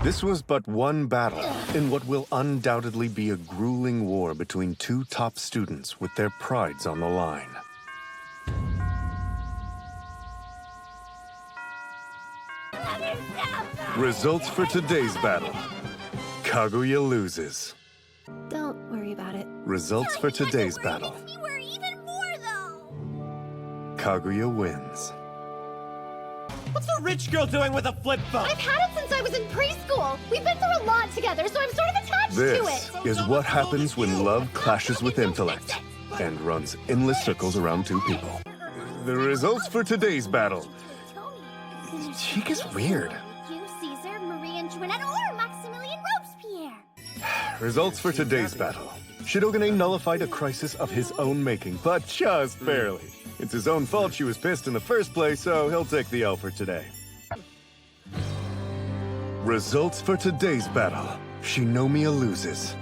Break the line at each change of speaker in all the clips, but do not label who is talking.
This was but one battle in what will undoubtedly be a grueling war between two top students with their prides on the line. Results for today's battle. Kaguya loses.
Don't worry about it.
Results for today's battle.
We were even more, though!
Kaguya wins.
What's the rich girl doing with a flip phone?
I've had it since I was in preschool. We've been through a lot together, so I'm sort of attached to it.
This is what happens when love clashes with intellect and runs endless circles around two people. The results for today's battle. Cheek is weird.
You, Caesar, Marie Antoinette, or Maximilian Robespierre.
Results for today's battle. Shidogane nullified a crisis of his own making, but just barely. It's his own fault she was pissed in the first place, so he'll take the L for today. Results for today's battle. Shinomiya loses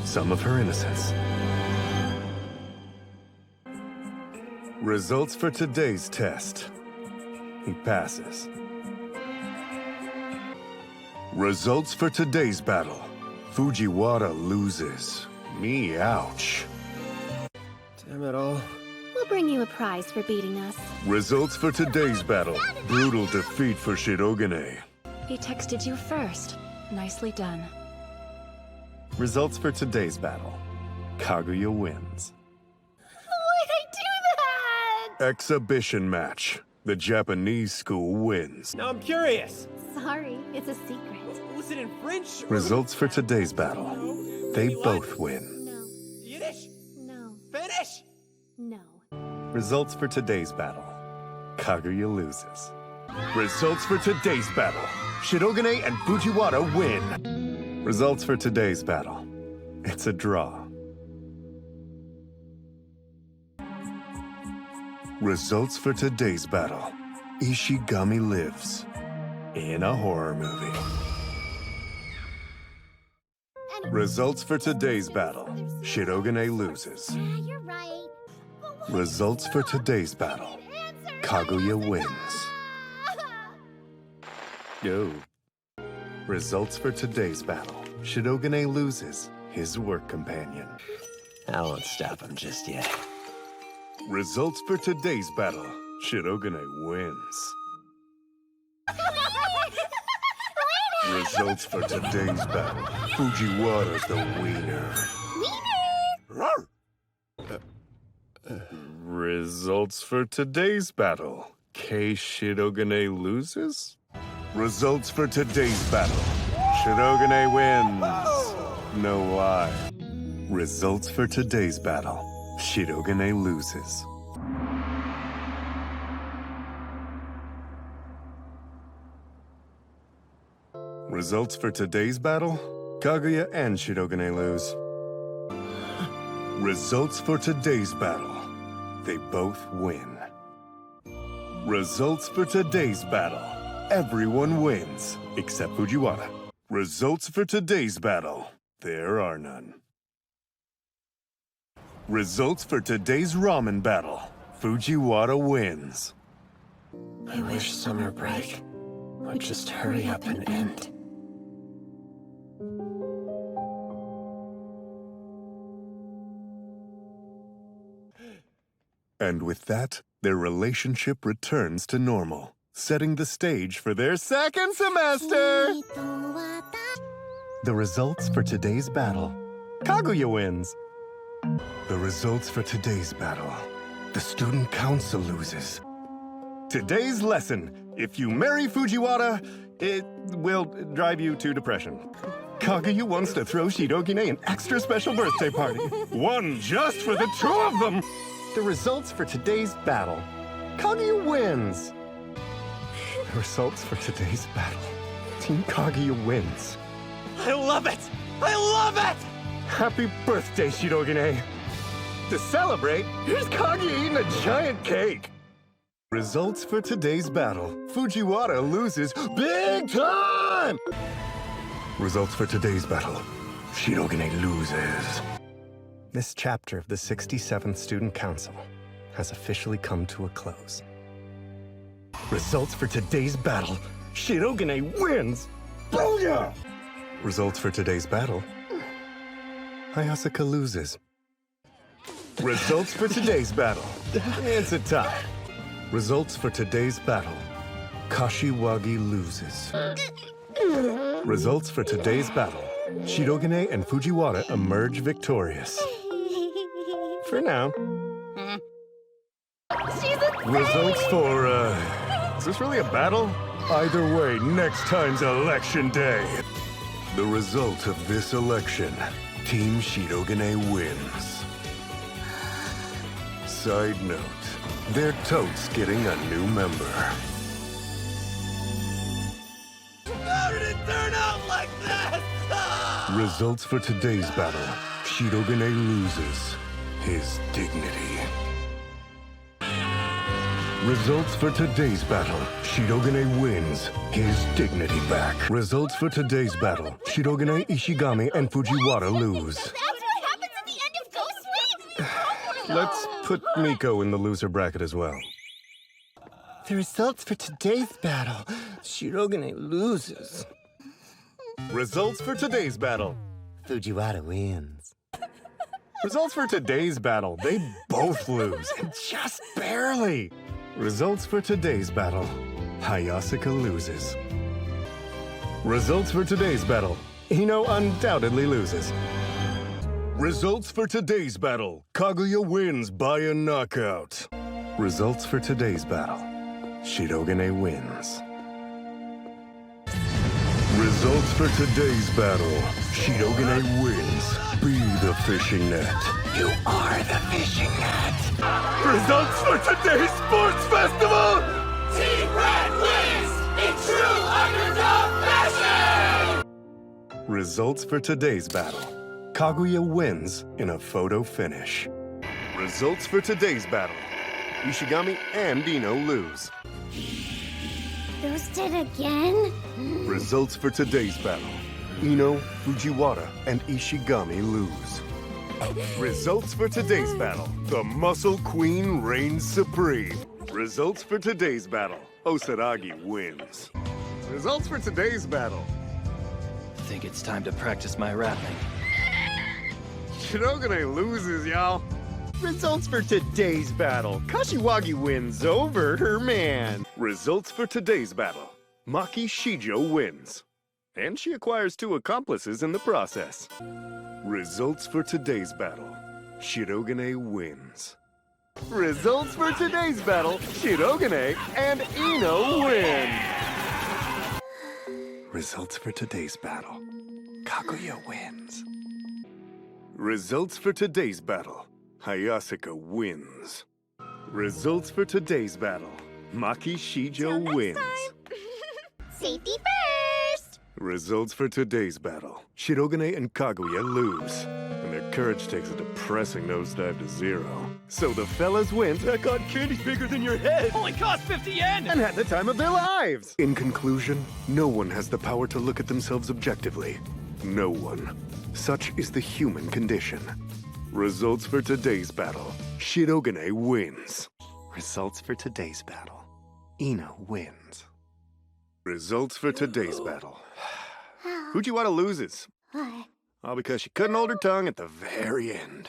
some of her innocence. Results for today's test. He passes. Results for today's battle. Fujiwara loses. Me, ouch.
Damn it all.
We'll bring you a prize for beating us.
Results for today's battle. Brutal defeat for Shirogane.
He texted you first. Nicely done.
Results for today's battle. Kaguya wins.
Why'd I do that?
Exhibition match. The Japanese school wins.
Now I'm curious.
Sorry, it's a secret.
Was it in French?
Results for today's battle. They both win.
No,
Yiddish?
no,
Finnish?
no.
Results for today's battle. Kaguya loses. Results for today's battle. Shirogane and Fujiwara win. Results for today's battle. It's a draw. Results for today's battle. Ishigami lives in a horror movie. Results for today's battle. Shirogane loses.
Yeah, you're right. But what
Results for today's battle.
answer?
Kaguya wins. Yo. Results for today's battle. Shirogane loses his work companion.
I won't stop him just yet.
Results for today's battle. Shirogane wins. Results for today's battle. Fujiwara's the winner. Results for today's battle. Kei Shirogane loses? Results for today's battle. Shirogane wins. No lie. Results for today's battle. Shirogane loses. Results for today's battle? Kaguya and Shirogane lose. Results for today's battle. They both win. Results for today's battle. Everyone wins, except Fujiwara. Results for today's battle. There are none. Results for today's ramen battle. Fujiwara wins.
I wish summer break would just hurry up and end.
And with that, their relationship returns to normal, setting the stage for their second semester! The results for today's battle. Kaguya wins. The results for today's battle. The student council loses. Today's lesson. If you marry Fujiwara, it will drive you to depression. Kaguya wants to throw Shirogane an extra special birthday party. One just for the two of them! The results for today's battle. Kaguya wins. The results for today's battle. Team Kaguya wins.
I love it! I love it!
Happy birthday, Shirogane. To celebrate, here's Kaguya eating a giant cake. Results for today's battle. Fujiwara loses big time! Results for today's battle. Shirogane loses. This chapter of the 67th Student Council has officially come to a close. Results for today's battle. Shirogane wins! Booyah! Results for today's battle. Hayasaka loses. Results for today's battle. It's a tie. Results for today's battle. Kashiwagi loses. Results for today's battle. Shirogane and Fujiwara emerge victorious. For now. Results for, is this really a battle? Either way, next time's election day. The result of this election, Team Shirogane wins. Side note, they're totes getting a new member.
How did it turn out like that?
Results for today's battle, Shirogane loses his dignity. Results for today's battle, Shirogane wins his dignity back. Results for today's battle, Shirogane, Ishigami, and Fujiwara lose.
That's what happens at the end of Ghost Wave?
Let's put Miko in the loser bracket as well.
The results for today's battle, Shirogane loses.
Results for today's battle.
Fujiwara wins.
Results for today's battle, they both lose, and just barely. Results for today's battle, Hayasaka loses. Results for today's battle, Ino undoubtedly loses. Results for today's battle, Kaguya wins by a knockout. Results for today's battle, Shirogane wins. Results for today's battle, Shirogane wins. Be the fishing net.
You are the fishing net.
Results for today's sports festival!
Team Red wins in true underdog fashion!
Results for today's battle. Kaguya wins in a photo finish. Results for today's battle. Ishigami and Ino lose.
Roasted again?
Results for today's battle. Ino, Fujiwara, and Ishigami lose. Results for today's battle. The Muscle Queen reigns supreme. Results for today's battle. Osaragi wins. Results for today's battle.
Think it's time to practice my rapping.
Shirogane loses, y'all. Results for today's battle. Kashiwagi wins over her man. Results for today's battle. Maki Shijo wins. And she acquires 2 accomplices in the process. Results for today's battle. Shirogane wins. Results for today's battle. Shirogane and Ino win. Results for today's battle. Kaguya wins. Results for today's battle. Hayasaka wins. Results for today's battle. Maki Shijo wins.
Safety first!
Results for today's battle. Shirogane and Kaguya lose. And their courage takes a depressing nosedive to 0. So the fellas win. That got candy bigger than your head.
Only cost 50 yen!
And had the time of their lives. In conclusion, no one has the power to look at themselves objectively. No one. Such is the human condition. Results for today's battle. Shirogane wins. Results for today's battle. Ino wins. Results for today's battle. Fujiwara loses.
What?
All because she couldn't hold her tongue at the very end.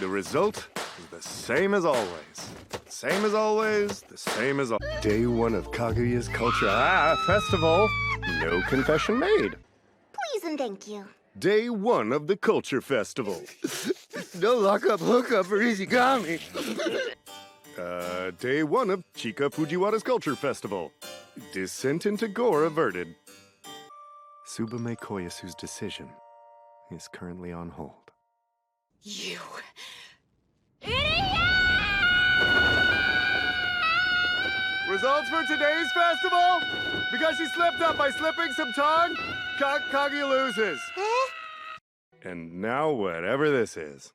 The result is the same as always. Same as always, the same as always. Day 1 of Kaguya's Culture Festival. No confession made.
Please and thank you.
Day 1 of the Culture Festival.
No lockup hookup for Ishigami.
Day 1 of Chika Fujiwara's Culture Festival. Descent into gore averted. Tsubame Koyasu's decision is currently on hold.
You.
Results for today's festival? Because she slipped up by slipping some tongue, Kaguya loses. And now whatever this is.